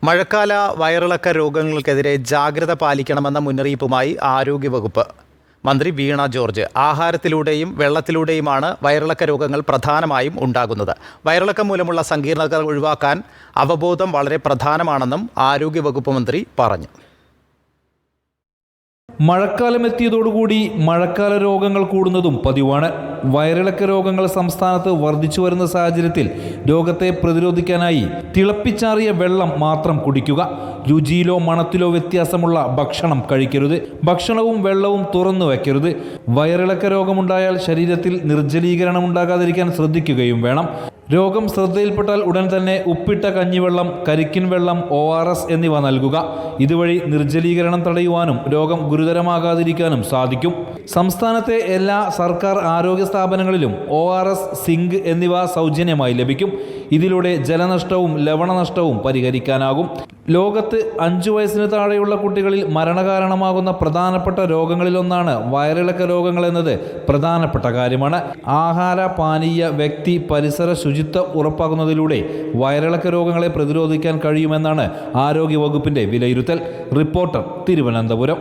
മഴക്കാല വയറിളക്ക രോഗങ്ങൾക്കെതിരെ ജാഗ്രത പാലിക്കണമെന്ന മുന്നറിയിപ്പുമായി ആരോഗ്യവകുപ്പ്. മന്ത്രി വീണ ജോർജ് ആഹാരത്തിലൂടെയും വെള്ളത്തിലൂടെയുമാണ് വയറിളക്ക രോഗങ്ങൾ പ്രധാനമായും ഉണ്ടാകുന്നത്. വയറിളക്കം മൂലമുള്ള സങ്കീർണതകൾ ഒഴിവാക്കാൻ അവബോധം വളരെ പ്രധാനമാണെന്നും ആരോഗ്യവകുപ്പ് മന്ത്രി പറഞ്ഞു. മഴക്കാലമെത്തിയതോടുകൂടി മഴക്കാല രോഗങ്ങൾ കൂടുന്നതും പതിവാണ്. വയറിളക്ക രോഗങ്ങൾ സംസ്ഥാനത്ത് വർദ്ധിച്ചു വരുന്ന സാഹചര്യത്തിൽ രോഗത്തെ പ്രതിരോധിക്കാനായി തിളപ്പിച്ചാറിയ വെള്ളം മാത്രം കുടിക്കുക. രുചിയിലോ മണത്തിലോ വ്യത്യാസമുള്ള ഭക്ഷണം കഴിക്കരുത്. ഭക്ഷണവും വെള്ളവും തുറന്നു വയ്ക്കരുത്. വയറിളക്ക രോഗമുണ്ടായാൽ ശരീരത്തിൽ നിർജ്ജലീകരണം ഉണ്ടാകാതിരിക്കാൻ ശ്രദ്ധിക്കുകയും വേണം. രോഗം ശ്രദ്ധയിൽപ്പെട്ടാൽ ഉടൻ തന്നെ ഉപ്പിട്ട കഞ്ഞിവെള്ളം, കരിക്കിൻ വെള്ളം, ORS എന്നിവ നൽകുക. ഇതുവഴി നിർജ്ജലീകരണം തടയുവാനും രോഗം ഗുരുതരമാകാതിരിക്കാനും സാധിക്കും. സംസ്ഥാനത്തെ എല്ലാ സർക്കാർ ആരോഗ്യ സ്ഥാപനങ്ങളിലും ORS, സിങ്ക് എന്നിവ സൗജന്യമായി ലഭിക്കും. ഇതിലൂടെ ജലനഷ്ടവും ലവണനഷ്ടവും പരിഹരിക്കാനാകും. ലോകത്ത് 5 വയസ്സിന് താഴെയുള്ള കുട്ടികളിൽ മരണകാരണമാകുന്ന പ്രധാനപ്പെട്ട രോഗങ്ങളിലൊന്നാണ് വയറിളക്ക രോഗങ്ങൾ എന്നത് പ്രധാനപ്പെട്ട കാര്യമാണ്. ആഹാര, പാനീയ, വ്യക്തി, പരിസര ശുചിത്വം ഉറപ്പാക്കുന്നതിലൂടെ വയറിളക്ക രോഗങ്ങളെ പ്രതിരോധിക്കാൻ കഴിയുമെന്നാണ് ആരോഗ്യവകുപ്പിന്റെ വിലയിരുത്തൽ. റിപ്പോർട്ടർ, തിരുവനന്തപുരം.